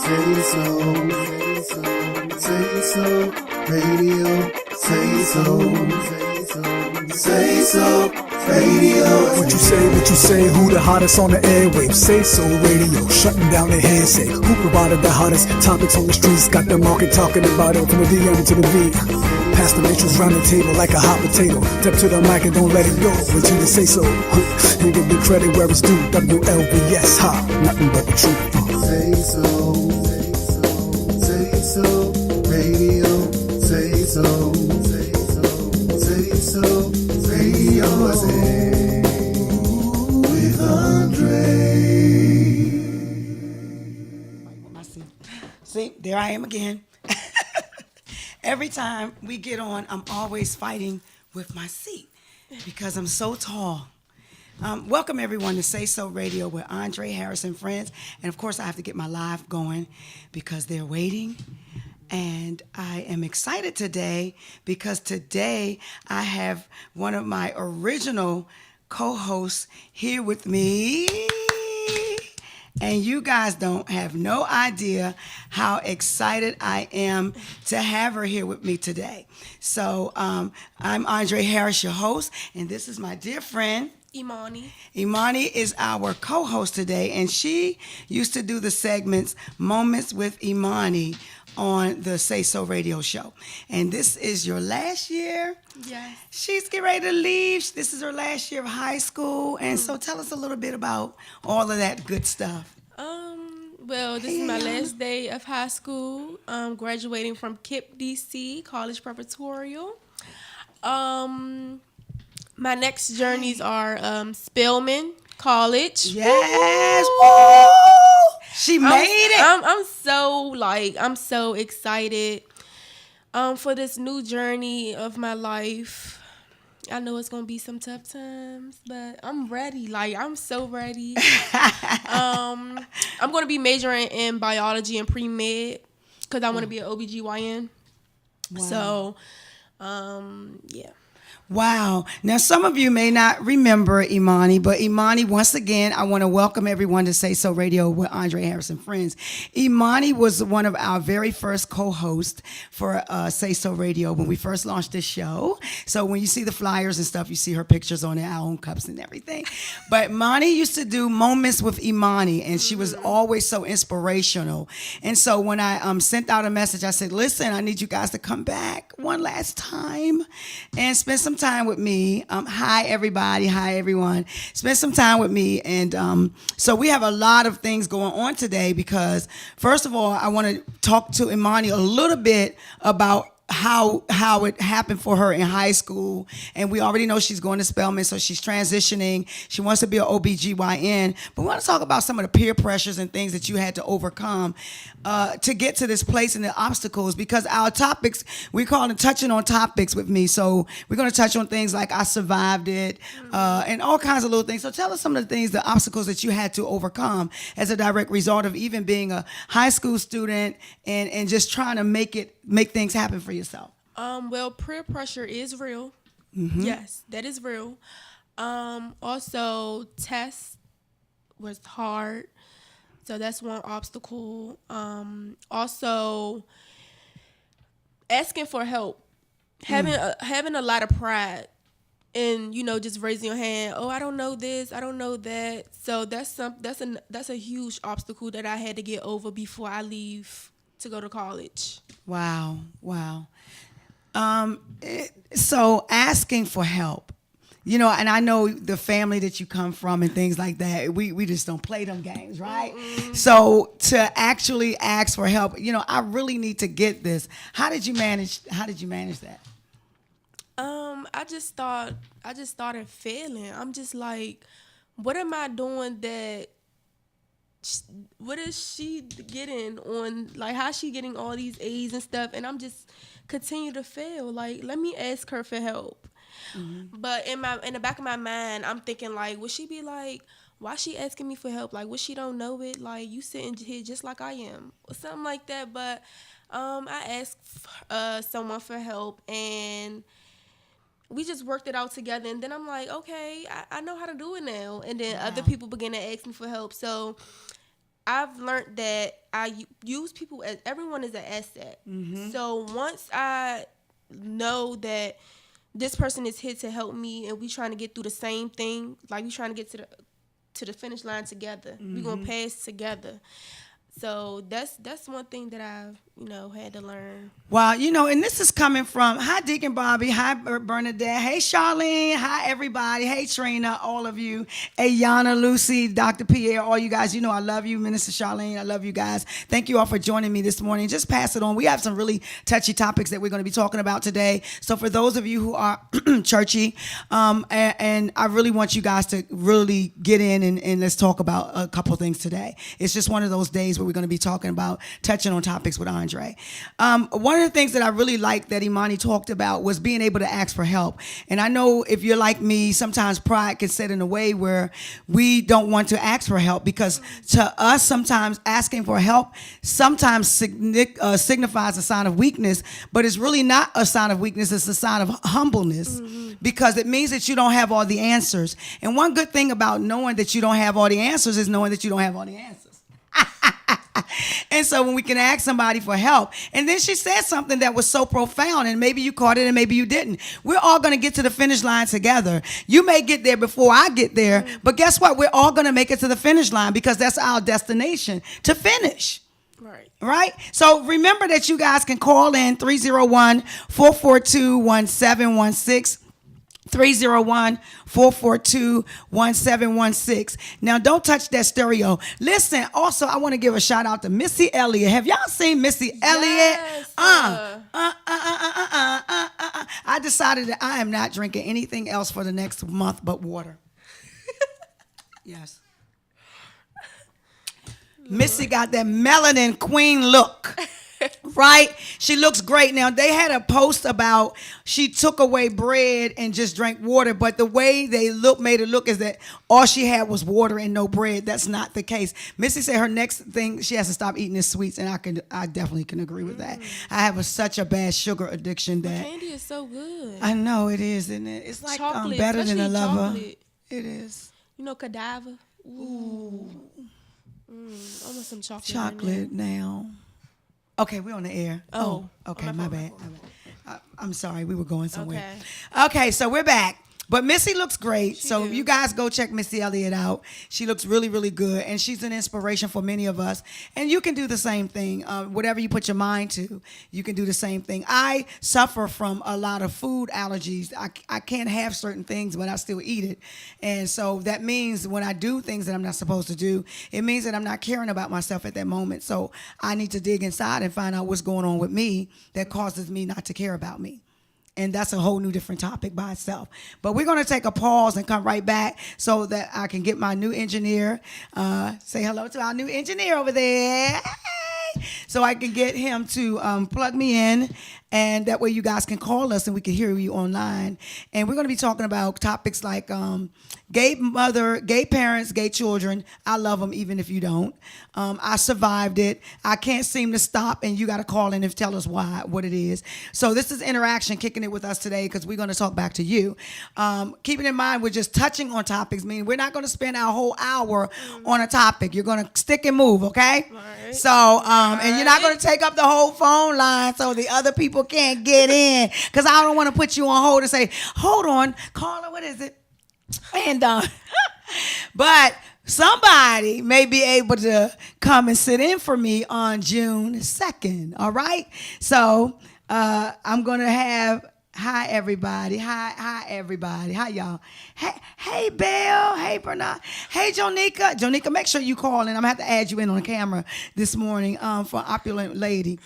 SaySo Radio, SaySo Radio. What you say, who the hottest on the airwaves? SaySo Radio, shutting down the hearsay. Who provided the hottest topics on the streets? Got the market talking about it from the DM to the V. Pass the matrix round the table like a hot potato. Step to the mic and don't let it go until you say so. And give the credit where it's due. WLVS, nothing but the truth. SaySo Radio, SaySo Radio, with Andre. See, there I am again. Every time we get on, I'm always fighting with my seat because I'm so tall. Welcome everyone to SaySo Radio with Andre, Harris, and friends. And of course, I have to get my live going because they're waiting. And I am excited today because today I have one of my original co-hosts here with me. And you guys don't have no idea how excited I am to have her here with me today. So I'm Andre Harris, your host, and this is my dear friend, Imani. Imani is our co-host today, and she used to do the segments Moments with Imani on the SaySo Radio show. And this is your last year. Yes. She's getting ready to leave. This is her last year of high school. And so tell us a little bit about all of that good stuff. Well, this is my last day of high school. Graduating from KIPP DC, College Preparatorial. My next journeys are Spelman College. Yes. Woo! She made it. I'm so excited for this new journey of my life. I know it's gonna be some tough times, but I'm ready. I'm so ready. I'm gonna be majoring in biology and pre-med because I want to be an OBGYN. Wow. So, yeah. Wow. Now, some of you may not remember Imani, but Imani, once again, I want to welcome everyone to SaySo Radio with Andre Harris and friends. Imani was one of our very first co-hosts for SaySo Radio when we first launched this show. So when you see the flyers and stuff, you see her pictures on it, our own cups and everything. But Imani used to do Moments with Imani, and she was always so inspirational. And so when I sent out a message, I said, listen, I need you guys to come back one last time and spend some time with me. Hi, everybody. Hi, everyone. Spend some time with me. And so we have a lot of things going on today because, first of all, I want to talk to Imani a little bit about how it happened for her in high school. And we already know she's going to Spelman, so she's transitioning. She wants to be an OBGYN. But we want to talk about some of the peer pressures and things that you had to overcome to get to this place and the obstacles, because our topics, we call it touching on topics with me. So we're going to touch on things like I survived it and all kinds of little things. So tell us some of the things, the obstacles that you had to overcome as a direct result of even being a high school student and just trying to make things happen for yourself. Well, peer pressure is real. Mm-hmm. Yes, that is real. Also, tests was hard. So that's one obstacle. Also, asking for help, having a lot of pride, and just raising your hand. Oh, I don't know this, I don't know that. So that's a huge obstacle that I had to get over before I leave to go to college. Wow. So asking for help. And I know the family that you come from and things like that, we just don't play them games, right? Mm-mm. So to actually ask for help, I really need to get this. How did you manage that? I just started failing. I'm just like, what am I doing that? What is she getting on? Like, how's she getting all these A's and stuff? And I'm just continue to fail. Like, let me ask her for help. Mm-hmm. But in the back of my mind, I'm thinking like, would she be like, why she asking me for help? Like, what she don't know it? Like, you sitting here just like I am, or something like that. But I asked someone for help, and we just worked it out together. And then I'm like, okay, I know how to do it now. And then other people began to ask me for help. So I've learned that use people as everyone is an asset. So once I know that this person is here to help me and we trying to get through the same thing, like we trying to get to the finish line together. We gonna pass together. So that's one thing that I've had to learn. Wow, and this is coming from, hi Deacon Bobby, hi Bernadette, hey Charlene, hi everybody, hey Trina, all of you, Ayana, Lucy, Dr. Pierre, all you guys, I love you, Minister Charlene, I love you guys. Thank you all for joining me this morning. Just pass it on. We have some really touchy topics that we're going to be talking about today. So for those of you who are churchy, and I really want you guys to really get in and let's talk about a couple things today. It's just one of those days where we're going to be talking about, touching on topics with Andre. One of the things that I really liked that Imani talked about was being able to ask for help. And I know if you're like me, sometimes pride can set in a way where we don't want to ask for help, because to us, sometimes asking for help sometimes signifies a sign of weakness, but it's really not a sign of weakness. It's a sign of humbleness, because it means that you don't have all the answers. And one good thing about knowing that you don't have all the answers is knowing that you don't have all the answers. And so when we can ask somebody for help, and then she said something that was so profound, and maybe you caught it and maybe you didn't. We're all going to get to the finish line together. You may get there before I get there, but guess what? We're all going to make it to the finish line, because that's our destination, to finish. Right? So remember that you guys can call in 301-442-1716. 301-442-1716. Now, don't touch that stereo. Listen, also, I want to give a shout out to Missy Elliott. Have y'all seen Missy Elliott? Yes, I decided that I am not drinking anything else for the next month but water. Yes. Missy got that melanin queen look. Right? She looks great. Now, they had a post about she took away bread and just drank water, but the way they made it look is that all she had was water and no bread. That's not the case. Missy said her next thing she has to stop eating is sweets, and I definitely can agree with that. I have such a bad sugar addiction that candy is so good. I know it is, isn't it? It's like chocolate, better than a lover. Chocolate. It is. Cadaver. Ooh. I want some chocolate. Chocolate now. Okay, we're on the air. Oh, okay, my bad. I'm sorry, we were going somewhere. Okay, so we're back. But Missy looks great. She So do. you guys go check Missy Elliott out. She looks really, really good. And she's an inspiration for many of us. And you can do the same thing. Whatever you put your mind to, you can do the same thing. I suffer from a lot of food allergies. I can't have certain things, but I still eat it. And so that means when I do things that I'm not supposed to do, it means that I'm not caring about myself at that moment. So I need to dig inside and find out what's going on with me that causes me not to care about me. And that's a whole new different topic by itself. But we're going to take a pause and come right back so that I can get my new engineer. Say hello to our new engineer over there. Hey! So I can get him to plug me in. And that way you guys can call us and we can hear you online. And we're going to be talking about topics like gay mother, gay parents, gay children. I love them even if you don't. I survived it. I can't seem to stop, and you got to call in and tell us why, what it is. So this is Interaction kicking it with us today, because we're going to talk back to you. Keeping in mind, we're just touching on topics, meaning we're not going to spend our whole hour on a topic. You're going to stick and move, okay? Right. So, and you're not going to take up the whole phone line so the other people can't get in, because I don't want to put you on hold and say, hold on, caller, what is it? And but somebody may be able to come and sit in for me on June 2nd. All right. So I'm gonna have hi everybody. Hi everybody. Hi y'all. Hey Bill. Hey Bernard. Hey Jonika. Jonika, make sure you call in. I'm gonna have to add you in on the camera this morning for Opulent Lady.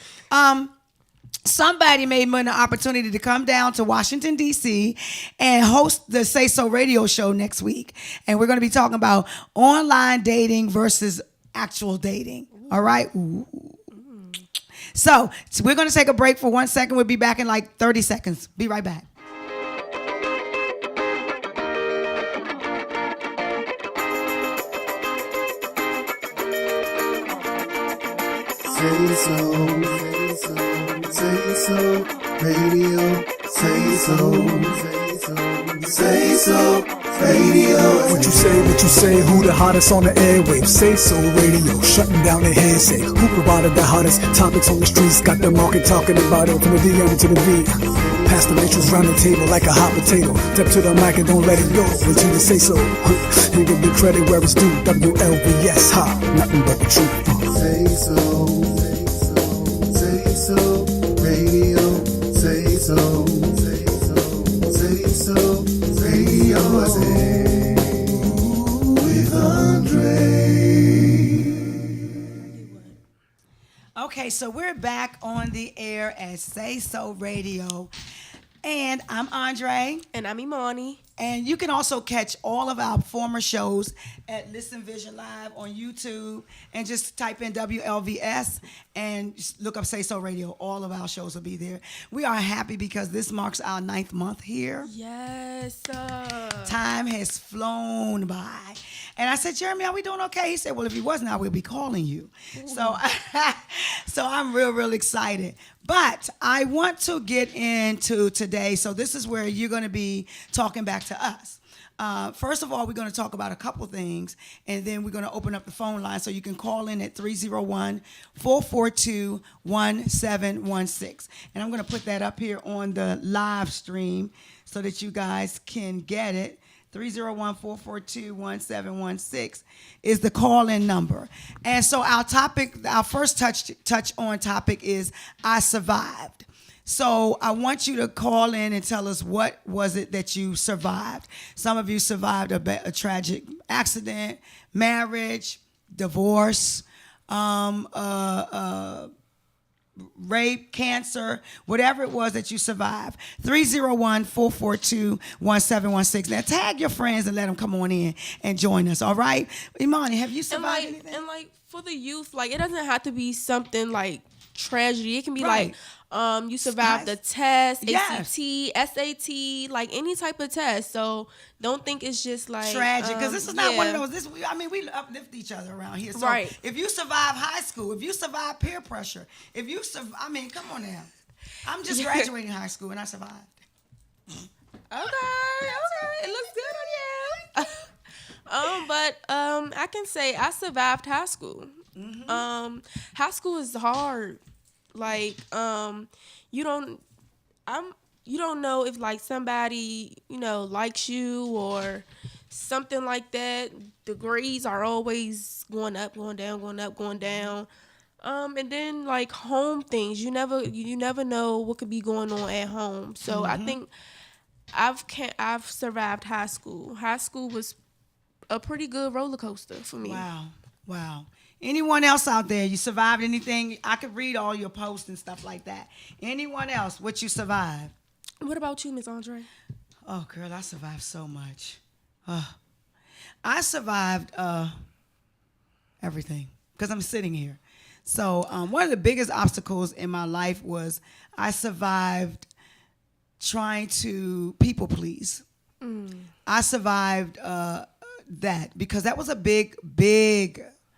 Somebody made me an opportunity to come down to Washington, D.C. and host the SaySo Radio show next week. And we're going to be talking about online dating versus actual dating. All right? Ooh. So we're going to take a break for 1 second. We'll be back in like 30 seconds. Be right back. Say so, say so, say so, radio, Say so. Say so radio. What you say, who the hottest on the airwaves? Say so radio, shutting down the hearsay. Who provided the hottest topics on the streets? Got the market talking about it from the DM to the V. Pass the matrix round the table like a hot potato. Step to the mic and don't let it go until you say so. And give the credit where it's due. WLVS, nothing but the truth. Say so. Say so radio. Say so. Say so radio. Say with Andre. Okay, so we're back on the air at SaySo Radio. And I'm Andre. And I'm Imani. And you can also catch all of our former shows at Listen Vision Live on YouTube, and just type in WLVS and just look up SaySo Radio. All of our shows will be there. We are happy because this marks our 9th month here. Yes. Time has flown by. And I said, Jeremy, are we doing okay? He said, well, if he wasn't, I will be calling you. So I'm real excited. But I want to get into today. So this is where you're going to be talking back to us. First of all, we're going to talk about a couple things, and then we're going to open up the phone line so you can call in at 301-442-1716. And I'm going to put that up here on the live stream so that you guys can get it. 301-442-1716 is the call-in number. And so our topic, our first touch on topic is I survived. So I want you to call in and tell us what was it that you survived. Some of you survived a tragic accident, marriage, divorce, rape, cancer, whatever it was that you survived. 301-442-1716. Now tag your friends and let them come on in and join us, all right? Imani, have you survived anything? And for the youth, it doesn't have to be something like tragedy. It can be Right. you survived the test, Yes. ACT, SAT, any type of test. So don't think it's just tragic, because this is not one of yeah. those. We uplift each other around here. So Right. if you survive high school, if you survive peer pressure, if you come on now. I'm just graduating high school and I survived. Okay, it looks good on you. But I can say I survived high school. Mm-hmm. High school is hard. You don't know if somebody likes you or something like that. The grades are always going up, going down, going up, going down. And then home things, you never know what could be going on at home. So I think I've survived high school. High school was a pretty good roller coaster for me. Wow. Anyone else out there? You survived anything? I could read all your posts and stuff like that. Anyone else? What you survived? What about you, Miss Andre? Oh, girl, I survived so much. I survived everything because I'm sitting here. So one of the biggest obstacles in my life was I survived trying to people please. I survived that because that was a big,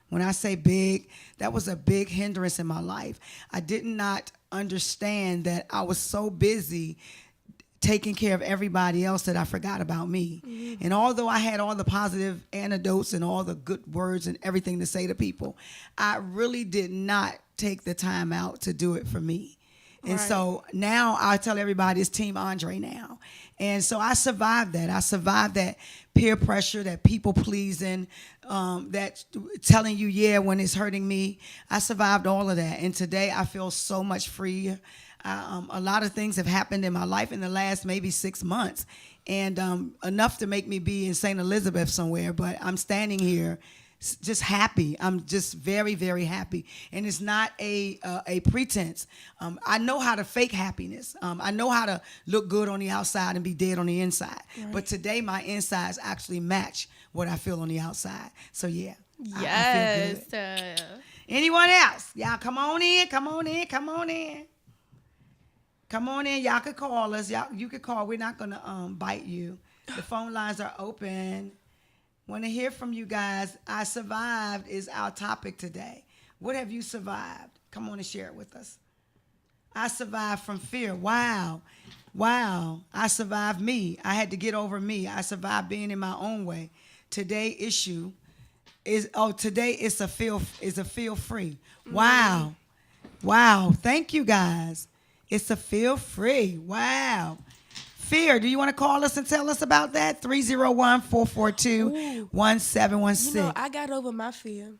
when I say big, that was a big hindrance in my life. I did not understand that I was so busy taking care of everybody else that I forgot about me. Mm-hmm. And although I had all the positive anecdotes and all the good words and everything to say to people, I really did not take the time out to do it for me. And so now I tell everybody it's Team Andre now. And so I survived that. I survived that peer pressure, that people pleasing, that telling you, yeah, when it's hurting me. I survived all of that. And today I feel so much freer. A lot of things have happened in my life in the last maybe 6 months. And enough to make me be in St. Elizabeth somewhere. But I'm standing here just happy. I'm just very, very happy. And it's not a pretense. I know how to fake happiness. I know how to look good on the outside and be dead on the inside. Right. But today my insides actually match what I feel on the outside. So yeah. Yes. I feel good. Anyone else? Y'all come on in. Come on in. Y'all could call us. You could call. We're not gonna bite you. The phone lines are open. Want to hear from you guys. I survived is our topic today. What have you survived? Come on and share it with us. I survived from fear. Wow. Wow. I survived me. I had to get over me. I survived being in my own way. Today issue today is a feel free. Wow. Wow. Thank you guys. It's a feel free. Wow. Fear. Do you want to call us and tell us about that? 301-442-1716. You know, I got over my fear.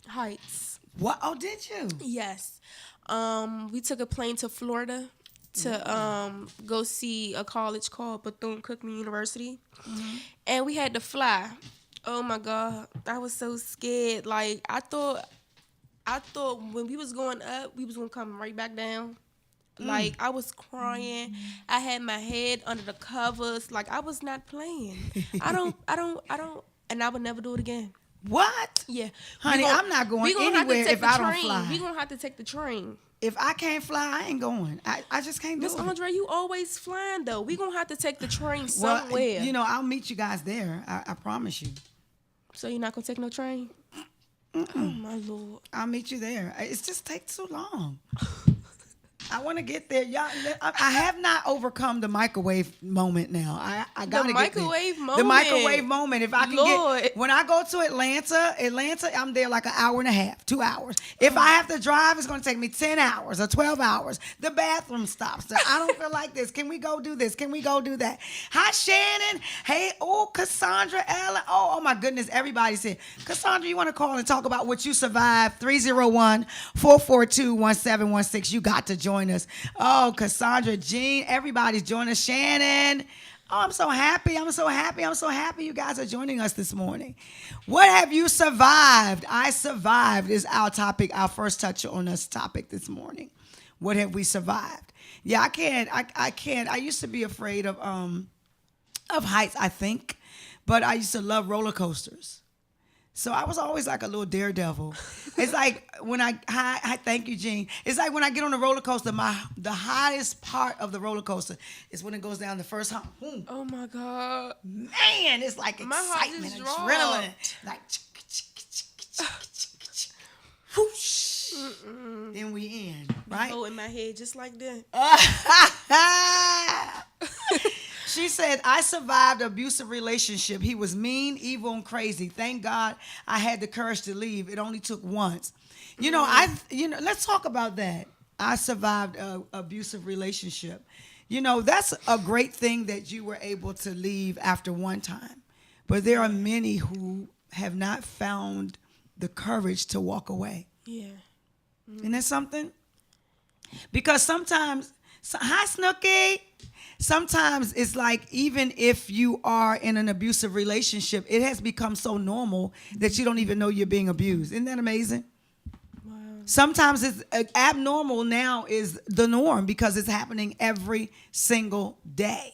Heights. What? Oh, did you? Yes. We took a plane to Florida to go see a college called Bethune-Cookman University. Mm-hmm. And we had to fly. Oh my God. I was so scared. Like I thought when we was going up, we was gonna come right back down. Like I was crying. I had my head under the covers. Like I was not playing. I don't and I would never do it again. What? Yeah. Honey, I'm not going anywhere if I don't fly. We're going to have to take the train. If I can't fly, I ain't going. I just can't do it. Miss Andre, you always flying, though. We're going to have to take the train well, somewhere. You know, I'll meet you guys there. I promise you. So you're not going to take no train? Oh, my Lord. I'll meet you there. It just takes too long. I want to get there. Y'all, I have not overcome the microwave moment now. I got to get there. The microwave moment. If I can get, when I go to Atlanta, I'm there like an hour and a half, 2 hours. If I have to drive, it's going to take me 10 hours or 12 hours. The bathroom stops. I don't feel like this. Can we go do this? Can we go do that? Hi, Shannon. Hey, Cassandra, Ellen. Oh, my goodness. Everybody said, Cassandra, you want to call and talk about what you survived? 301-442-1716. You got to join us. Oh, Cassandra, Jean, everybody's joining us. Shannon. Oh, I'm so happy. I'm so happy you guys are joining us this morning. What have you survived? I survived is our topic, our first touch on this topic this morning. What have we survived? Yeah, I can't. I used to be afraid of heights, I think, but I used to love roller coasters. So I was always like a little daredevil. It's like when I thank you, Jean. It's like when I get on the roller coaster, the highest part of the roller coaster is when it goes down the first hump. Boom. Oh my God. Man, it's like excitement, adrenaline. Like whoosh. Then we end, right? Oh, in my head just like that. She said, I survived an abusive relationship. He was mean, evil, and crazy. Thank God I had the courage to leave. It only took once. You know, let's talk about that. I survived an abusive relationship. You know, that's a great thing that you were able to leave after one time. But there are many who have not found the courage to walk away. Yeah. Isn't that something? Because sometimes, hi, Snooki. Sometimes it's like even if you are in an abusive relationship, it has become so normal that you don't even know you're being abused. Isn't that amazing? Wow. Sometimes it's abnormal now is the norm because it's happening every single day.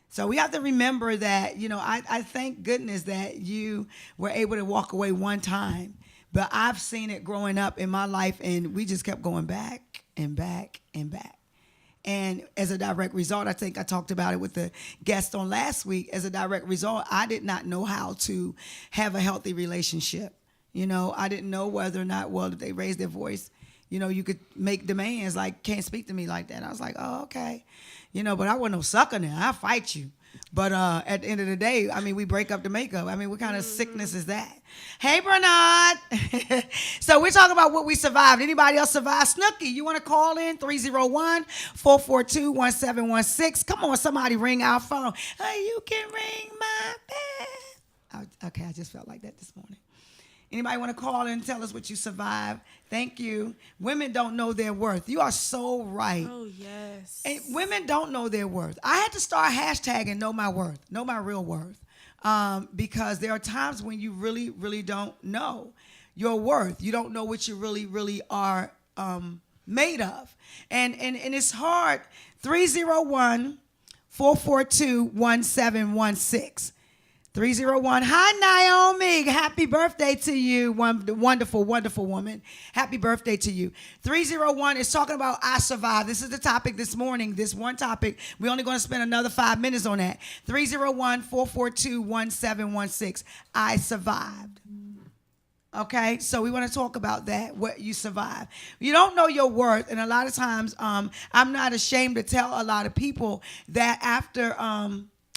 So we have to remember that, you know, I thank goodness that you were able to walk away one time. But I've seen it growing up in my life, and we just kept going back and back and back. And as a direct result, I think I talked about it with the guest on last week. As a direct result, I did not know how to have a healthy relationship. You know, I didn't know whether or not, well, if they raised their voice, you know, you could make demands like, can't speak to me like that. I was like, oh, okay. You know, but I wasn't no sucker now. I'll fight you. But at the end of the day, I mean, we break up to make up. I mean, what kind of sickness is that? Hey, Bernard. So we're talking about what we survived. Anybody else survive? Snooki, you want to call in? 301-442-1716. Come on, somebody ring our phone. Hey, you can ring my bell. Okay, I just felt like that this morning. Anybody want to call in and tell us what you survived? Thank you. Women don't know their worth. You are so right. Oh, yes. And women don't know their worth. I had to start hashtagging know my worth, know my real worth, because there are times when you really, really don't know your worth. You don't know what you really, really are made of. And it's hard. 301-442-1716. 301. Hi, Naomi. Happy birthday to you. Wonderful, wonderful woman. Happy birthday to you. 301 is talking about I survived. This is the topic this morning, this one topic. We're only going to spend another 5 minutes on that. 301-442-1716. I survived. Okay, so we want to talk about that. What you survive, you don't know your worth, and a lot of times, I'm not ashamed to tell a lot of people that after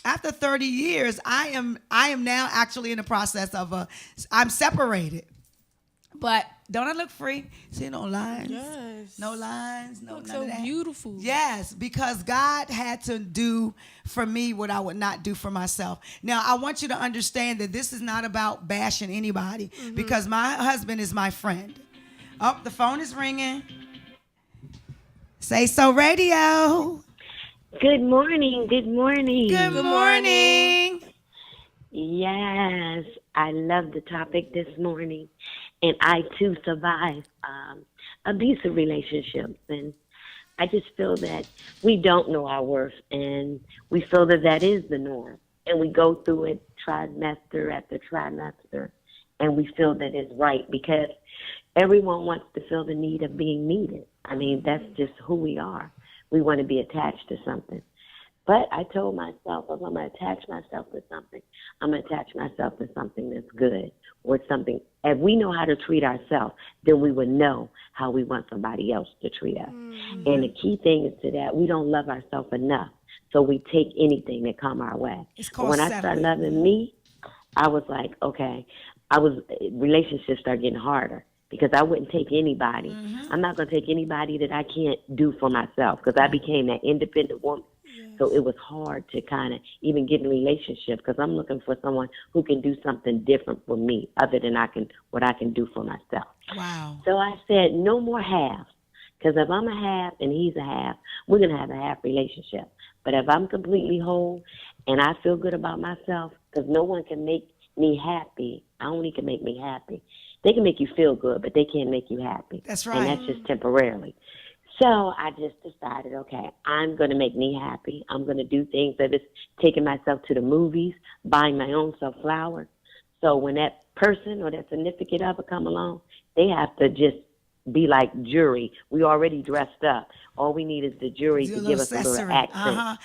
30 years, I am now actually in the process of I'm separated. But don't I look free? See, no lines. Yes. No lines. No, Look none so of that. beautiful. Yes, because God had to do for me what I would not do for myself. Now, I want you to understand that this is not about bashing anybody, because my husband is my friend. Oh, the phone is ringing. SaySo Radio. Good morning. Good morning. Good morning. Yes, I love the topic this morning. And I, too, survived abusive relationships. And I just feel that we don't know our worth. And we feel that that is the norm. And we go through it trimester after trimester. And we feel that it's right because everyone wants to feel the need of being needed. I mean, that's just who we are. We want to be attached to something. But I told myself, if I'm going to attach myself to something, I'm going to attach myself to something that's good or something. If we know how to treat ourselves, then we would know how we want somebody else to treat us. Mm-hmm. And the key thing is to that we don't love ourselves enough. So we take anything that come our way. But when I started loving me, I was like, okay, relationships start getting harder. Because I wouldn't take anybody. Mm-hmm. I'm not going to take anybody that I can't do for myself because I became that independent woman. Yes. So it was hard to kind of even get in a relationship because I'm looking for someone who can do something different for me other than what I can do for myself. Wow. So I said, no more halves. Because if I'm a half and he's a half, we're going to have a half relationship. But if I'm completely whole and I feel good about myself, because no one can make me happy, I only can make me happy. They can make you feel good, but they can't make you happy. That's right. And that's just temporarily. So I just decided, okay, I'm going to make me happy. I'm going to do things that is taking myself to the movies, buying my own self flowers. So when that person or that significant other come along, they have to just be like jury. We already dressed up. All we need is the jury to give us a little accent. Uh-huh.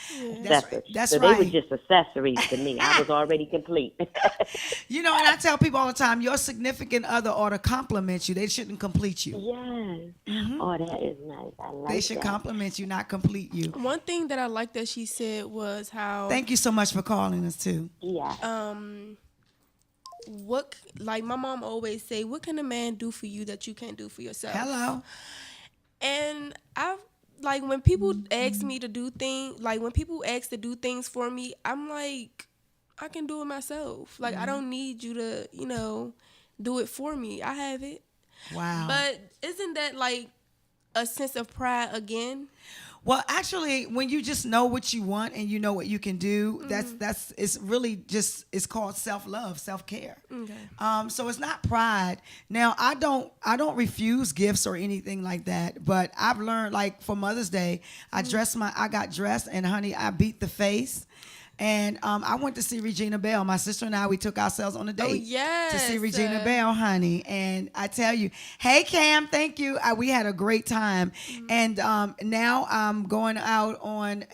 Yeah. That's so right. They were just accessories to me. I was already complete. You know, and I tell people all the time, your significant other ought to compliment you. They shouldn't complete you. Yes. Mm-hmm. Oh, that is nice. I like that. They should compliment you, not complete you. One thing that I like that she said was how... Thank you so much for calling us, too. Yeah. Like my mom always say, what can a man do for you that you can't do for yourself? Hello. And like when people ask me to do things, like when people ask to do things for me, I'm like, I can do it myself. Like I don't need you to, do it for me. I have it. Wow. But isn't that like a sense of pride again? Well, actually, when you just know what you want and you know what you can do, it's really just, it's called self-love, self-care. Okay. So it's not pride. Now, I don't refuse gifts or anything like that, but I've learned, like for Mother's Day, I got dressed and honey, I beat the face. And I went to see Regina Bell. My sister and I, we took ourselves on a date to see Regina Bell, honey. And I tell you, hey, Cam, thank you. We had a great time. And now I'm going out on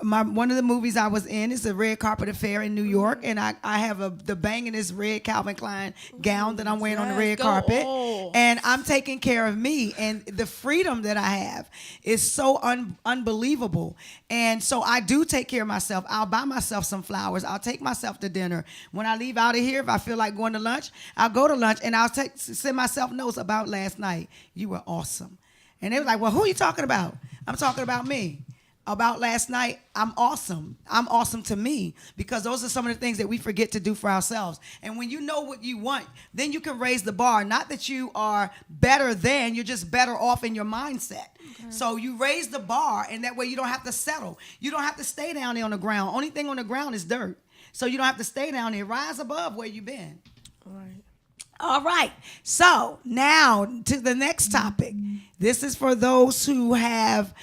one of the movies I was in is the Red Carpet Affair in New York, and I have the bangingest red Calvin Klein gown that I'm wearing on the red carpet, and I'm taking care of me, and the freedom that I have is so unbelievable, and so I do take care of myself. I'll buy myself some flowers. I'll take myself to dinner. When I leave out of here, if I feel like going to lunch, I'll go to lunch, and I'll send myself notes about last night. You were awesome. And they were like, well, who are you talking about? I'm talking about me. About last night, I'm awesome. I'm awesome to me because those are some of the things that we forget to do for ourselves. And when you know what you want, then you can raise the bar. Not that you are better than, you're just better off in your mindset. Okay. So you raise the bar, and that way you don't have to settle. You don't have to stay down there on the ground. Only thing on the ground is dirt. So you don't have to stay down there. Rise above where you've been. All right. So now to the next topic. This is for those who have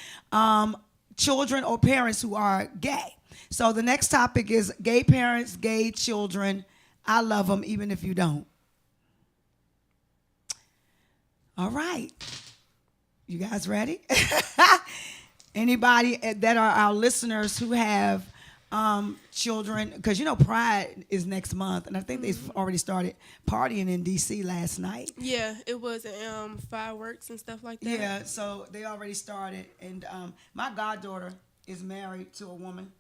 children or parents who are gay. So the next topic is gay parents, gay children. I love them even if you don't. All right. You guys ready? Anybody that are our listeners who have children, because Pride is next month, and I think they've already started partying in DC last night. Yeah, it was fireworks and stuff like that. Yeah, so they already started, and my goddaughter is married to a woman,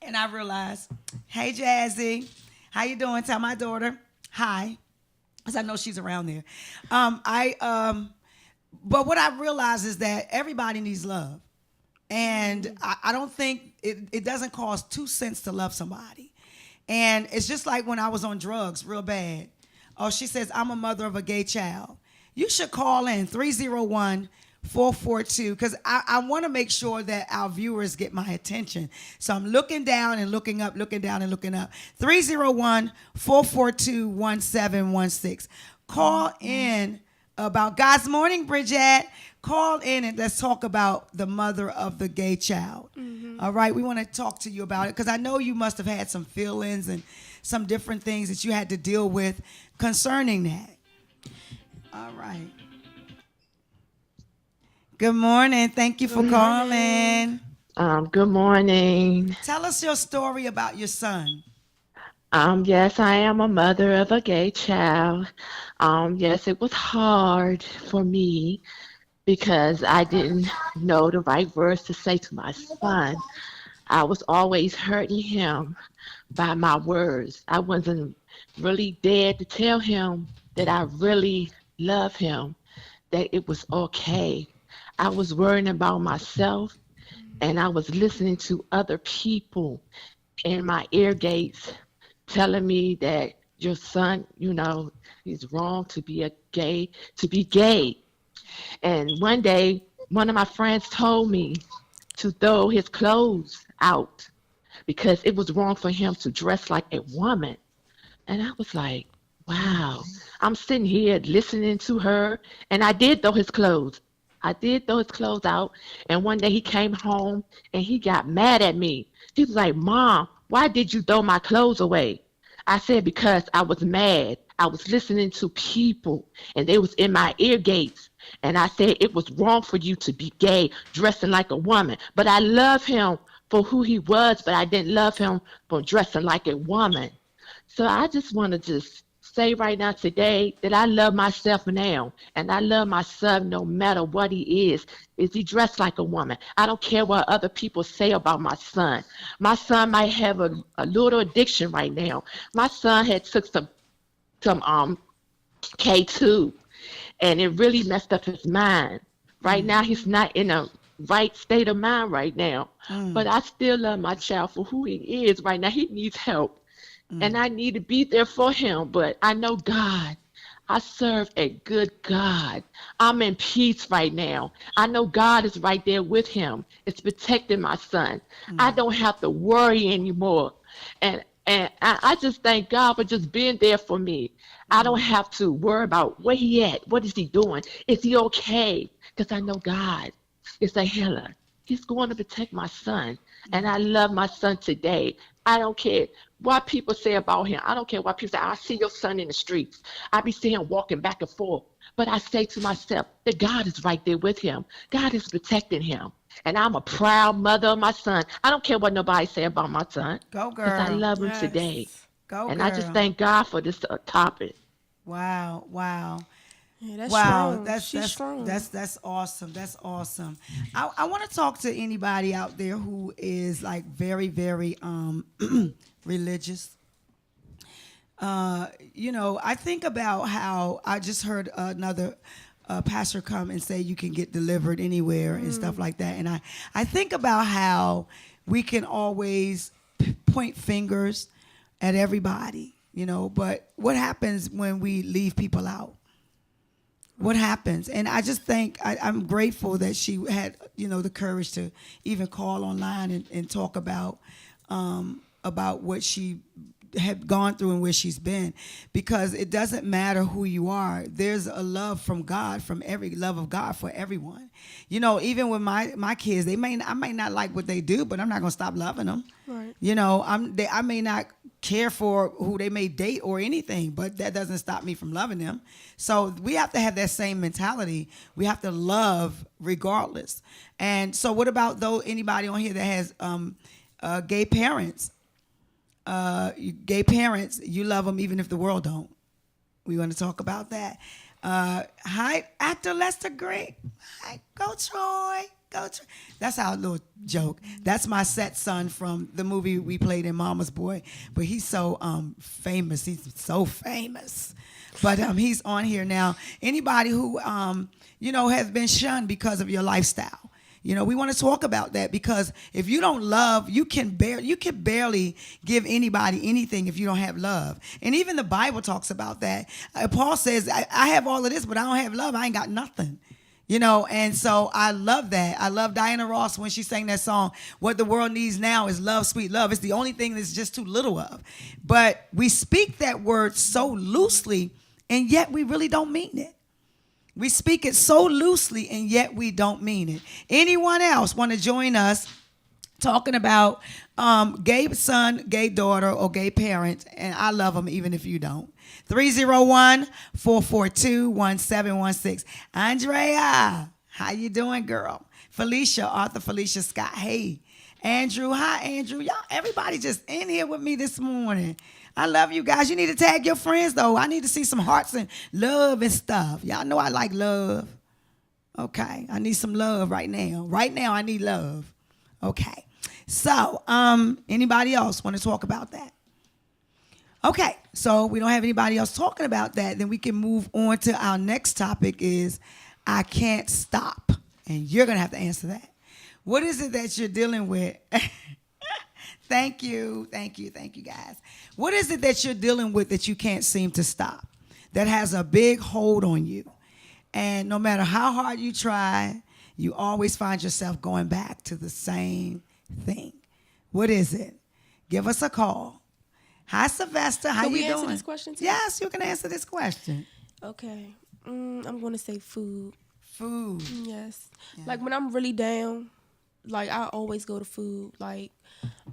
and I realized, hey Jazzy, how you doing? Tell my daughter hi, because I know she's around there. But what I realized is that everybody needs love. And I don't think it doesn't cost 2 cents to love somebody. And it's just like when I was on drugs real bad. Oh, she says, I'm a mother of a gay child. You should call in 301-442, because I want to make sure that our viewers get my attention. So I'm looking down and looking up, looking down and looking up. 301-442-1716. Call in about God's morning, Bridget. Call in and let's talk about the mother of the gay child. All right, we want to talk to you about it, because I know you must have had some feelings and some different things that you had to deal with concerning that. All right. Good morning. Thank you for calling. Good morning. Tell us your story about your son. Yes, I am a mother of a gay child. Yes, it was hard for me because I didn't know the right words to say to my son. I was always hurting him by my words. I wasn't really there to tell him that I really love him, that it was okay. I was worrying about myself, and I was listening to other people in my ear gates telling me that your son, he's wrong to be gay. And one day, one of my friends told me to throw his clothes out because it was wrong for him to dress like a woman. And I was like, wow. I'm sitting here listening to her, and I did throw his clothes. Out. And one day he came home and he got mad at me. He was like, Mom, why did you throw my clothes away? I said, because I was mad. I was listening to people, and they was in my ear gates. And I said it was wrong for you to be gay, dressing like a woman. But I love him for who he was, but I didn't love him for dressing like a woman. So I just want to just say right now today that I love myself now, and I love my son no matter what he is. Is he dressed like a woman? I don't care what other people say about my son. My son might have a little addiction right now. My son had took some K2, and it really messed up his mind. Right now, he's not in a right state of mind right now. But I still love my child for who he is right now. He needs help, and I need to be there for him. But I know God. I serve a good God. I'm in peace right now. I know God is right there with him. It's protecting my son. I don't have to worry anymore. And I just thank God for just being there for me. I don't have to worry about where he at. What is he doing? Is he okay? Because I know God is a healer. He's going to protect my son. And I love my son today. I don't care what people say about him. I don't care what people say. I see your son in the streets. I be seeing him walking back and forth. But I say to myself that God is right there with him. God is protecting him. And I'm a proud mother of my son. I don't care what nobody say about my son. Go, girl. Because I love him today. Go, and girl. I just thank God for this topic. Wow. Yeah, that's Wow, strong. She's strong. that's awesome. That's awesome. I want to talk to anybody out there who is like very, very religious. I think about how I just heard another pastor come and say you can get delivered anywhere and stuff like that. And I think about how we can always point fingers at everybody, but what happens when we leave people out? What happens? And I just think I'm grateful that she had, the courage to even call online and talk about what she had gone through and where she's been, because it doesn't matter who you are. There's a love from God, love of God for everyone. Even with my kids, I may not like what they do, but I'm not gonna stop loving them. Right. I may not care for who they may date or anything, but that doesn't stop me from loving them. So we have to have that same mentality. We have to love regardless. And so what about anybody on here that has gay parents? Gay parents, you love them even if the world don't. We want to talk about that. Hi, actor Lester Green. Hi, go Troy. That's our little joke. That's my set son from the movie we played in Mama's Boy. But he's so famous. He's so famous. But he's on here now. Anybody who has been shunned because of your lifestyle. We want to talk about that, because if you don't love, you can barely give anybody anything if you don't have love. And even the Bible talks about that. Paul says, I have all of this, but I don't have love. I ain't got nothing. And so I love that. I love Diana Ross when she sang that song, what the world needs now is love, sweet love. It's the only thing that's just too little of. But we speak that word so loosely, and yet we really don't mean it. We speak it so loosely, and yet we don't mean it. Anyone else want to join us talking about gay son, gay daughter, or gay parent? And I love them even if you don't. 301-442-1716. Andrea, how you doing, girl? Felicia, Arthur Felicia Scott. Hey, Andrew. Hi, Andrew. Y'all, everybody just in here with me this morning. I love you guys. You need to tag your friends, though. I need to see some hearts and love and stuff. Y'all know I like love. Okay. I need some love right now. Right now, I need love. Okay. So, anybody else want to talk about that? Okay. So, we don't have anybody else talking about that. Then we can move on to our next topic is I can't stop. And you're going to have to answer that. What is it that you're dealing with? Thank you, guys. What is it that you're dealing with that you can't seem to stop, that has a big hold on you? And no matter how hard you try, you always find yourself going back to the same thing. What is it? Give us a call. Hi, Sylvester. How you doing? Can we answer this question too? Yes, you can answer this question. Okay. I'm going to say food. Food. Yes. Yeah. Like when I'm really down, like I always go to food. Like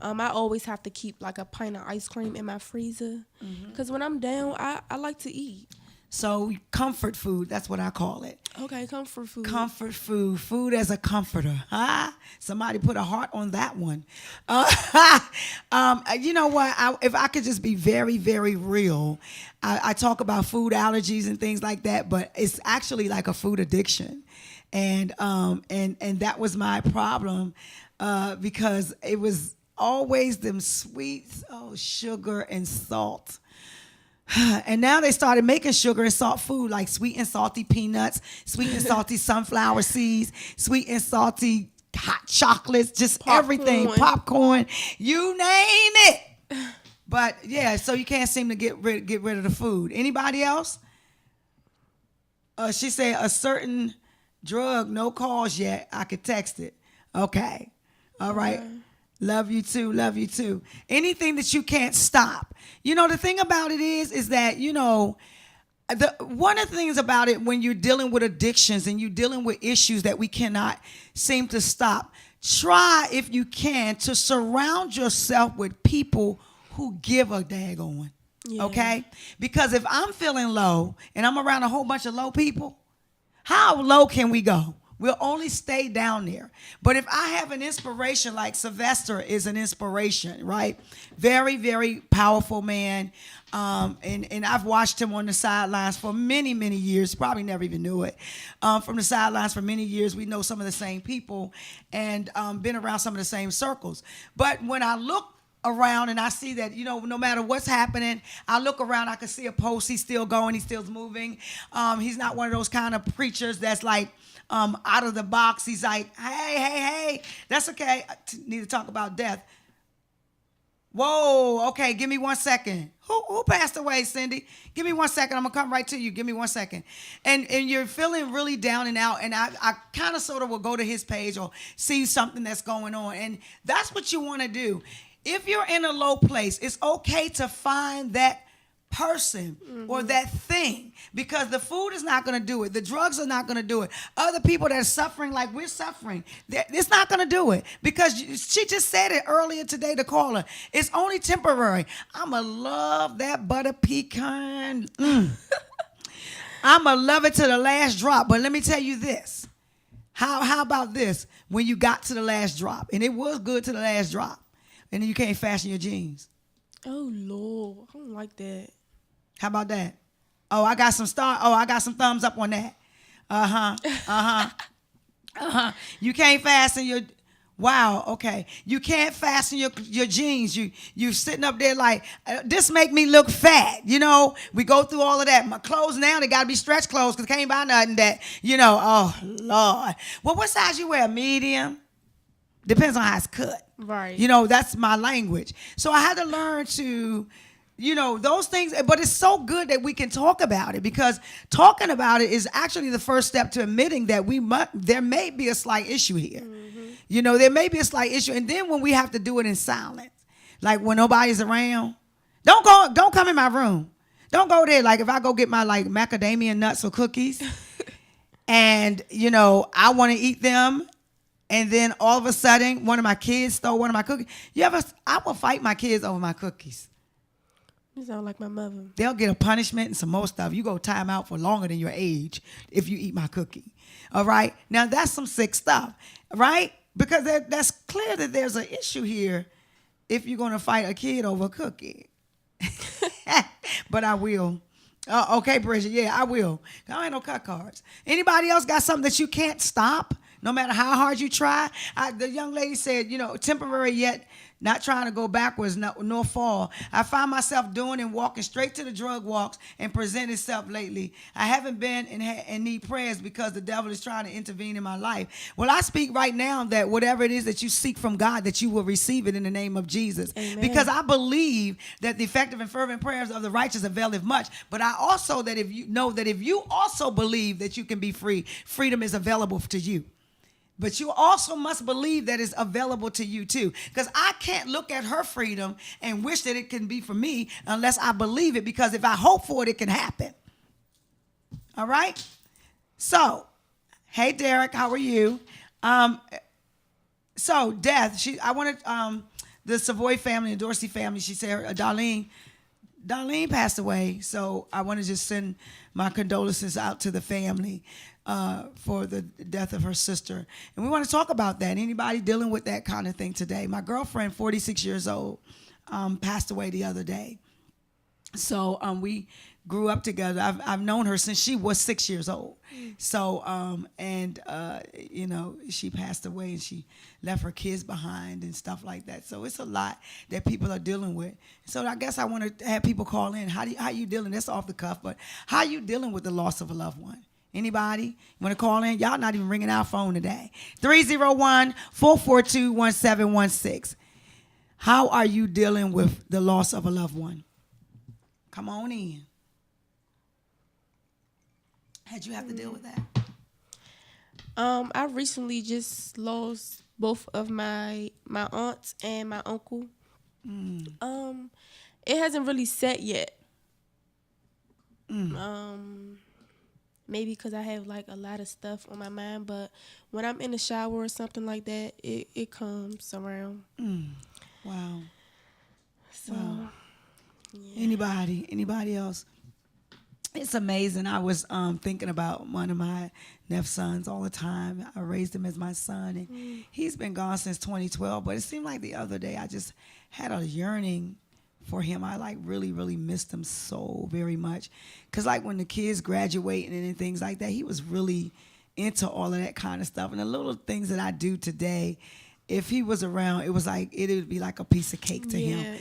I always have to keep like a pint of ice cream in my freezer, because when I'm down, I like to eat. So comfort food, that's what I call it. Okay, comfort food. Comfort food. Food as a comforter. Huh? Somebody put a heart on that one. You know what? If I could just be very, very real, I talk about food allergies and things like that, but it's actually like a food addiction. And that was my problem, because it was always them sweets, sugar and salt. And now they started making sugar and salt food, like sweet and salty peanuts, sweet and salty sunflower seeds, sweet and salty hot chocolates, just everything, popcorn, you name it. But yeah, so you can't seem to get rid of the food. Anybody else? She said a certain drug, no calls yet. I could text it. Okay. All right. Love you too. Love you too. Anything that you can't stop. The thing about it is that, one of the things about it when you're dealing with addictions and you're dealing with issues that we cannot seem to stop, try, if you can, to surround yourself with people who give a daggone. Yeah. Okay? Because if I'm feeling low and I'm around a whole bunch of low people, how low can we go? We'll only stay down there. But if I have an inspiration, like Sylvester is an inspiration, right? Very, very powerful man. And I've watched him on the sidelines for many, many years. Probably never even knew it. From the sidelines for many years, we know some of the same people and been around some of the same circles. But when I look around and I see that, no matter what's happening, I look around, I can see a post, he's still going, he's still moving. He's not one of those kind of preachers that's like, out of the box. He's like, hey, that's okay. I need to talk about death. Whoa, okay, give me 1 second. Who passed away, Cindy? Give me 1 second. I'm going to come right to you. Give me 1 second. And you're feeling really down and out, and I kind of sort of will go to his page or see something that's going on, and that's what you want to do. If you're in a low place, it's okay to find that person or that thing, because the food is not going to do it. The drugs are not going to do it. Other people that are suffering like we're suffering, it's not going to do it, because she just said it earlier today, the caller. It's only temporary. I'm going to love that butter pecan. I'm going to love it to the last drop. But let me tell you this. How about this? When you got to the last drop, and it was good to the last drop, and then you can't fasten your jeans. Oh, Lord. I don't like that. How about that? I got some thumbs up on that. You can't fasten your, wow, okay. You can't fasten your jeans. You sitting up there like, this make me look fat. You know, we go through all of that. My clothes now, they got to be stretch clothes because can't buy nothing that, oh, Lord. Well, what size you wear? Medium? Depends on how it's cut. Right. That's my language. So I had to learn to, those things. But it's so good that we can talk about it, because talking about it is actually the first step to admitting that there may be a slight issue here. Mm-hmm. There may be a slight issue. And then when we have to do it in silence, like when nobody's around, don't come in my room. Don't go there. Like if I go get my like macadamia nuts or cookies and, I want to eat them. And then all of a sudden, one of my kids stole one of my cookies. I will fight my kids over my cookies. You sound like my mother. They'll get a punishment and some more stuff. You go time out for longer than your age if you eat my cookie. All right? Now, that's some sick stuff, right? Because that's clear that there's an issue here if you're going to fight a kid over a cookie. But I will. Okay, Bridget. Yeah, I will. I ain't no cut cards. Anybody else got something that you can't stop? No matter how hard you try. The young lady said, temporary yet not trying to go backwards nor fall. I find myself doing and walking straight to the drug walks and present itself lately. I haven't been and need prayers because the devil is trying to intervene in my life. Well, I speak right now that whatever it is that you seek from God, that you will receive it in the name of Jesus. Amen. Because I believe that the effective and fervent prayers of the righteous availeth much. But I also if you also believe that you can be free, freedom is available to you. But you also must believe that it's available to you too. Because I can't look at her freedom and wish that it can be for me unless I believe it. Because if I hope for it, it can happen. All right? So, hey, Derek, how are you? So, Death, I wanted the Savoy family and Dorsey family, she said, Darlene passed away. So I want to just send my condolences out to the family for the death of her sister. And we want to talk about that. Anybody dealing with that kind of thing today? My girlfriend, 46 years old, passed away the other day. So we grew up together. I've known her since she was 6 years old. So, she passed away and she left her kids behind and stuff like that. So it's a lot that people are dealing with. So I guess I want to have people call in. How you dealing? That's off the cuff, but how you dealing with the loss of a loved one? Anybody want to call in? Y'all not even ringing our phone today. 301-442-1716. How are you dealing with the loss of a loved one? Come on in. How'd you have to deal with that? I recently just lost both of my aunts and my uncle. It hasn't really set yet. Maybe because I have like a lot of stuff on my mind, but when I'm in the shower or something like that, it comes around. Wow. So, wow. Yeah. Anybody else? It's amazing. I was thinking about one of my nepsons all the time. I raised him as my son, and he's been gone since 2012. But it seemed like the other day I just had a yearning for him. I like really, really missed him so very much. Because like when the kids graduating and things like that, he was really into all of that kind of stuff. And the little things that I do today, if he was around, it was like, it would be like a piece of cake to him,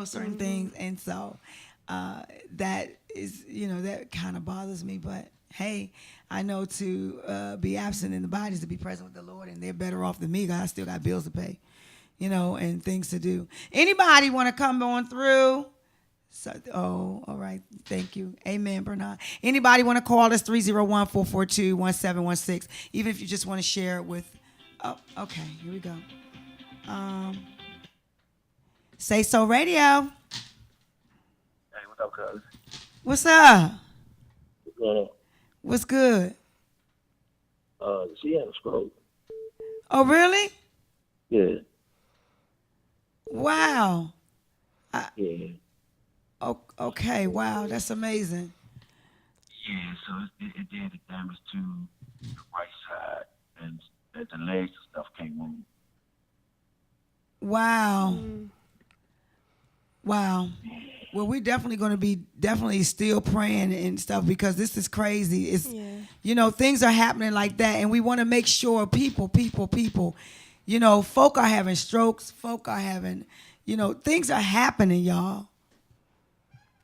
certain things. And so that is, that kind of bothers me. But hey, I know to be absent in the body is to be present with the Lord, and they're better off than me because I still got bills to pay, and things to do. Anybody want to come on through? So, all right. Thank you. Amen, Bernard. Anybody want to call us 301-442-1716, even if you just want to share it with, okay, here we go. SaySo Radio. Hey, what's up, cuz? What's up? What's going on? What's good? She had a stroke. Oh, really? Yeah, Wow. yeah. Okay. Wow. That's amazing. Yeah, so it did the damage to the right side, and the legs and stuff can't move. Wow. Wow. Well, we're definitely going to be definitely still praying and stuff because this is crazy. It's, things are happening like that. And we want to make sure people, folk are having strokes. Folk are having, things are happening, y'all.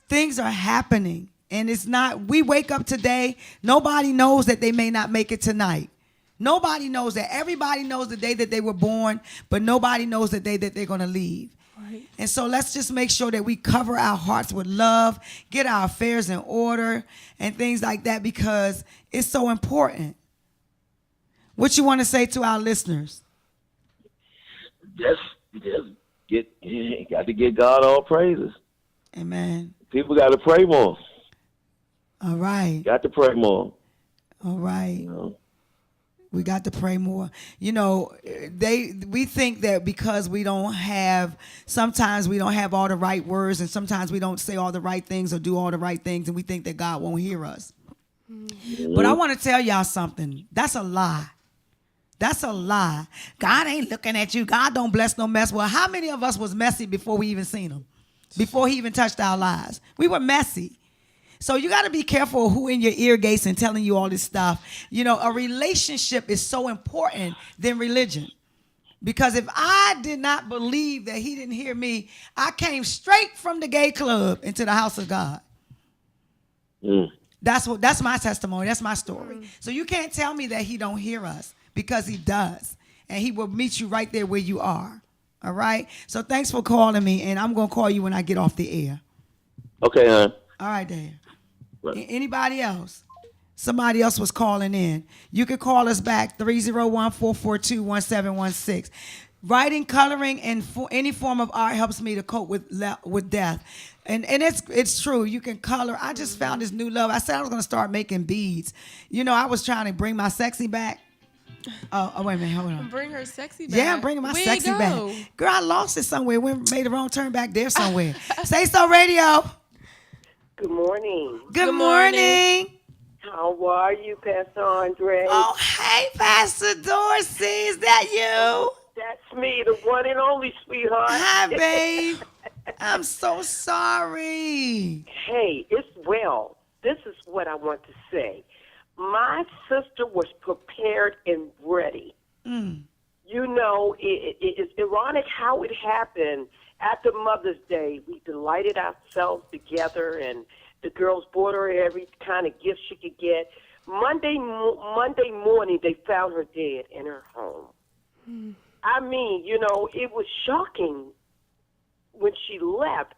Things are happening. And it's not, we wake up today, nobody knows that they may not make it tonight. Nobody knows that. Everybody knows the day that they were born, but nobody knows the day that they're going to leave. Right. And so let's just make sure that we cover our hearts with love, get our affairs in order, and things like that because it's so important. What you want to say to our listeners? Just got to give God all praises. Amen. People got to pray more. All right. Got to pray more. All right. We got to pray more. We think that because sometimes we don't have all the right words and sometimes we don't say all the right things or do all the right things and we think that God won't hear us. Mm-hmm. But I want to tell y'all something. That's a lie. That's a lie. God ain't looking at you. God don't bless no mess. Well, how many of us was messy before we even seen him? Before he even touched our lives? We were messy. So you got to be careful who in your ear gates and telling you all this stuff. A relationship is so important than religion. Because if I did not believe that he didn't hear me, I came straight from the gay club into the house of God. Mm. That's my testimony. That's my story. So you can't tell me that he don't hear us because he does. And he will meet you right there where you are. All right? So thanks for calling me, and I'm going to call you when I get off the air. Okay, hon. All right, Dan. Anybody else? Somebody else was calling in. You can call us back, 301-442-1716. Writing, coloring, and any form of art helps me to cope with death. And it's true. You can color. I just found this new love. I said I was going to start making beads. I was trying to bring my sexy back. Oh, wait a minute. Hold on. Bring her sexy back. Yeah, I'm bringing my sexy back. Girl, I lost it somewhere. Made a wrong turn back there somewhere. SaySo Radio. Good morning. Good morning. How are you, Pastor Andre? Oh, hey, Pastor Dorsey. Is that you? That's me, the one and only, sweetheart. Hi, babe. I'm so sorry. Hey, it's well. This is what I want to say. My sister was prepared and ready. Mm. It's ironic how it happened. After Mother's Day, we delighted ourselves together, and the girls bought her every kind of gift she could get. Monday morning, they found her dead in her home. Mm. I mean, it was shocking when she left.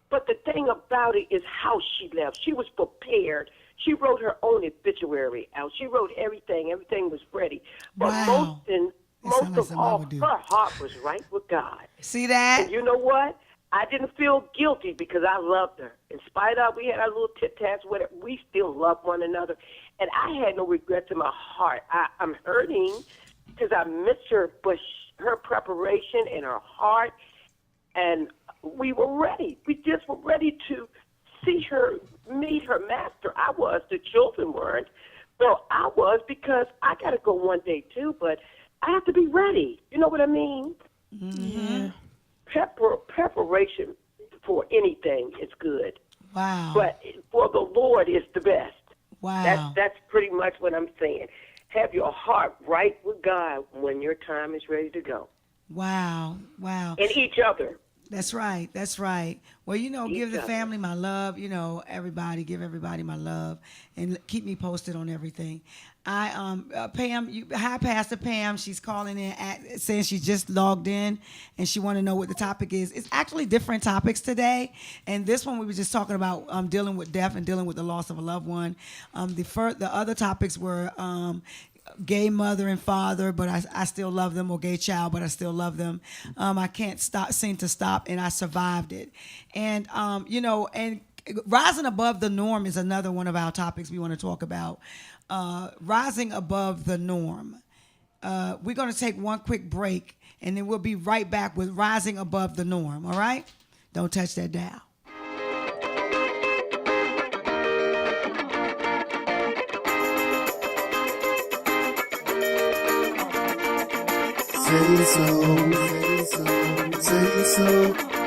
But the thing about it is how she left. She was prepared. She wrote her own obituary out. She wrote everything. Everything was ready. But wow. Most of all, her heart was right with God. See that? And you know what? I didn't feel guilty because I loved her. In spite of we had our little tit-tats with her, we still loved one another. And I had no regrets in my heart. I'm hurting because I miss her, but her preparation and her heart, and we were ready. We just were ready to see her meet her master. I was. The children weren't. So I was because I got to go one day too, but I have to be ready. You know what I mean? Mm-hmm. Preparation for anything is good. Wow. But for the Lord is the best. Wow. That's pretty much what I'm saying. Have your heart right with God when your time is ready to go. Wow. And each other. That's right. Well, give the family my love. Everybody, give everybody my love, and keep me posted on everything. Pam, hi, Pastor Pam. She's calling in saying she just logged in, and she want to know what the topic is. It's actually different topics today, and this one we were just talking about dealing with death and dealing with the loss of a loved one. The other topics were gay mother and father, but I still love them, or gay child, but I still love them. I can't seem to stop, and I survived it. And, and Rising above the norm is another one of our topics we want to talk about. Rising above the norm. We're going to take one quick break, and then we'll be right back with rising above the norm. All right? Don't touch that dial. SaySo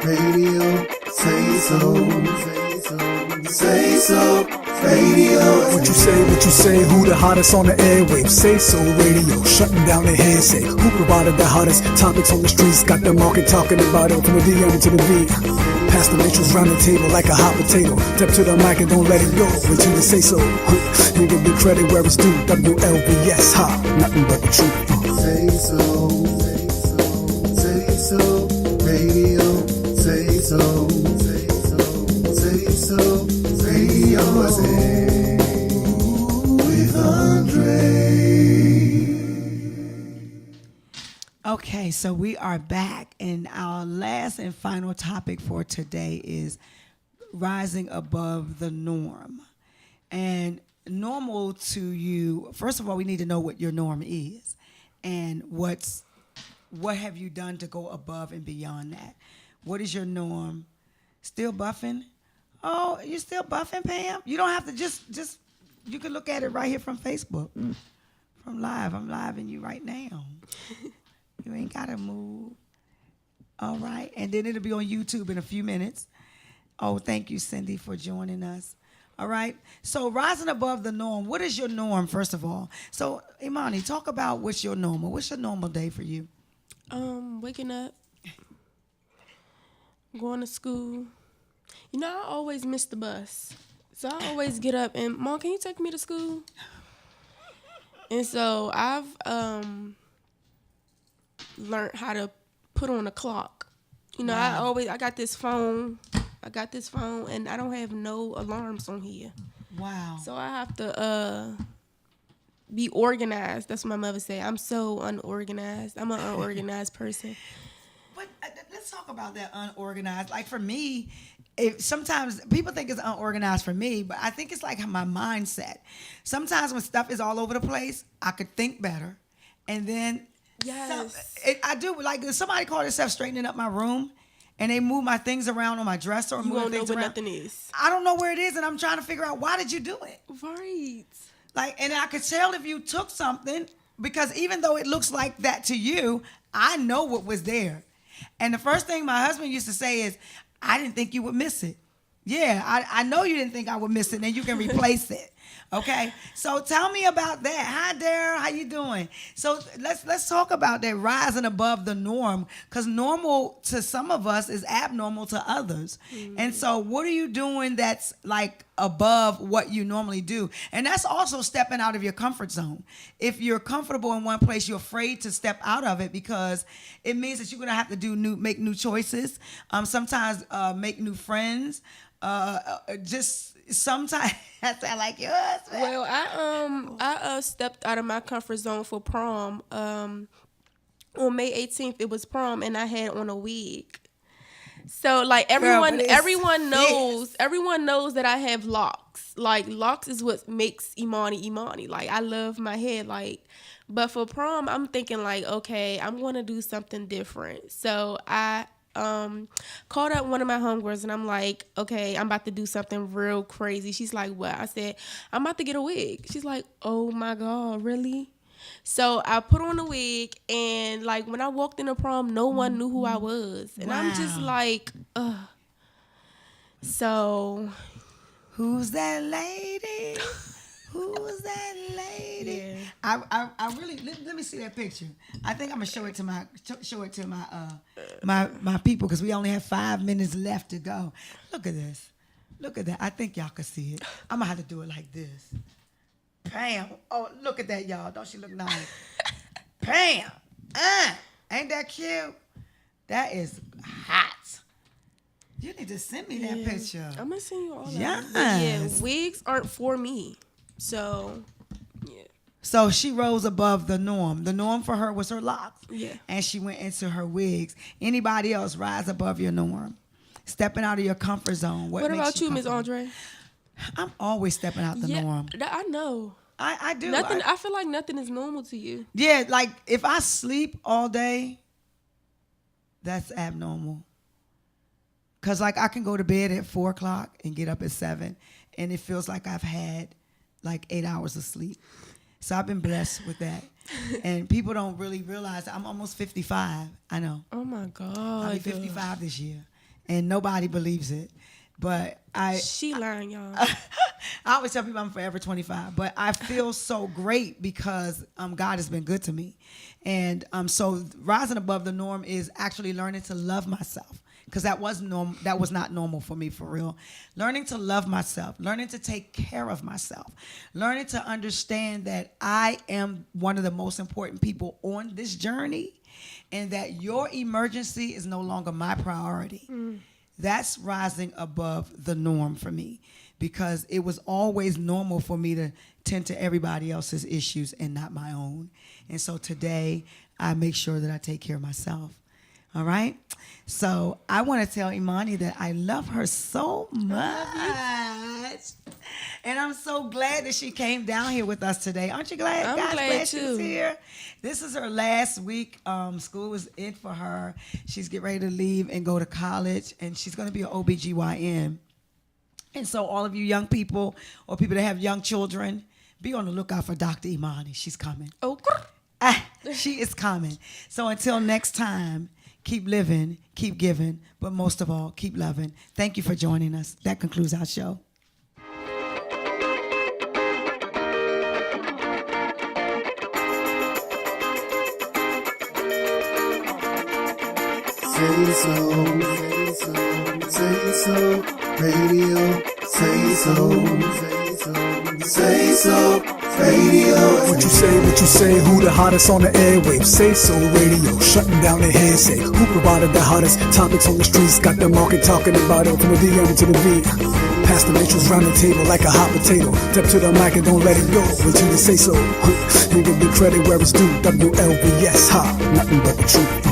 Radio, SaySo Radio. What you say, who the hottest on the airwaves? SaySo Radio, shutting down the hearsay. Who provided the hottest topics on the streets? Got the market talking about it from the DM to the V. Pass the matrix round the table like a hot potato. Step to the mic and don't let it go. Wait till you say so. And give the credit where it's due. WLVS, nothing but the truth. SaySo Radio, SaySo Radio, I say, with Andre. Okay, so we are back, and our last and final topic for today is rising above the norm. And normal to you, first of all, we need to know what your norm is, and what have you done to go above and beyond that? What is your norm? Still buffing? Oh, you still buffing, Pam? You don't have to just you can look at it right here from Facebook. From live. I'm living you right now. You ain't got to move. All right. And then it'll be on YouTube in a few minutes. Oh, thank you, Cindy, for joining us. All right. So rising above the norm. What is your norm, first of all? So, Imani, talk about what's your normal. What's your normal day for you? Waking up, going to school. You know, I always miss the bus. So I always get up and, Mom, can you take me to school? And so I've learned how to put on a clock. You know, Wow. I got this phone, and I don't have no alarms on here. Wow. So I have to be organized. That's what my mother said. I'm so unorganized. I'm an unorganized person. But let's talk about that unorganized. Like for me, sometimes people think it's unorganized for me, but I think it's like my mindset. Sometimes when stuff is all over the place, I could think better. And then Yes. I do. Like if somebody called themselves straightening up my room and they move my things around on my dresser or You move won't know things where around. nothing is. I don't know where it is, and I'm trying to figure out why did you do it. Right. Like, and I could tell if you took something, because even though it looks like that to you, I know what was there. And the first thing my husband used to say is, I didn't think you would miss it. Yeah, I know you didn't think I would miss it, and you can replace it. Okay, so tell me about that. Hi, Dara, how you doing? So let's talk about that rising above the norm, because normal to some of us is abnormal to others. And so what are you doing that's like above what you normally do? And that's also stepping out of your comfort zone. If you're comfortable in one place, you're afraid to step out of it because it means that you're gonna have to make new choices. Sometimes make new friends. Just sometimes I sound like yours. Well, I stepped out of my comfort zone for prom. On May 18th, it was prom, and I had on a wig. So like everyone knows that I have locks. Like locks is what makes Imani. Like I love my hair. Like, but for prom, I'm thinking like, okay, I'm gonna do something different. So I called up one of my homegirls and I'm like, okay, I'm about to do something real crazy. She's like, what? I said, I'm about to get a wig. She's like, oh my God, really? So I put on a wig, and like when I walked into prom, no one knew who I was. And I'm just like, ugh. So who's that lady? Who's that lady? Yeah. I really let me see that picture. I think I'm gonna show it to my people, because we only have 5 minutes left to go. Look at this. Look at that. I think y'all can see it. I'm gonna have to do it like this. Pam. Oh, look at that, y'all. Don't she look nice? Pam. Ain't that cute? That is hot. You need to send me that picture. I'm gonna send you all that. Yes. Yeah, wigs aren't for me. So, yeah. So she rose above the norm. The norm for her was her locks. Yeah. And she went into her wigs. Anybody else rise above your norm? stepping out of your comfort zone. What about you, Miss comfortable? Andre? I'm always stepping out the norm. I know. I do. Nothing. I feel like nothing is normal to you. Yeah, like if I sleep all day, that's abnormal. Cause like I can go to bed at 4 o'clock and get up at 7, and it feels like I've had like 8 hours of sleep. So I've been blessed with that. And people don't really realize I'm almost 55. I know. Oh my God. I'll be 55 this year, and nobody believes it. But she lying, y'all. I always tell people I'm forever 25, but I feel so great because God has been good to me. And so rising above the norm is actually learning to love myself, because that was not normal for me, for real. Learning to love myself, learning to take care of myself, learning to understand that I am one of the most important people on this journey, and that your emergency is no longer my priority. That's rising above the norm for me, because it was always normal for me to tend to everybody else's issues and not my own. And so today, I make sure that I take care of myself. All right? So I want to tell Imani that I love her so much. And I'm so glad that she came down here with us today. Aren't you glad? I'm glad too. She's here. This is her last week. School was in for her. She's getting ready to leave and go to college, and she's going to be an OBGYN. And so all of you young people or people that have young children, be on the lookout for Dr. Imani. She's coming. Okay. She is coming. So until next time, keep living, keep giving, but most of all, keep loving. Thank you for joining us. That concludes our show. SaySo Radio, SaySo Radio. What you say, who the hottest on the airwaves? SaySo Radio, shutting down the hearsay. Who provided the hottest topics on the streets? Got the market talking about it from the DM to the V. Pass the matrix round the table like a hot potato. Step to the mic and don't let it go until you say so. And give the credit where it's due. WLVS, ha, nothing but the truth.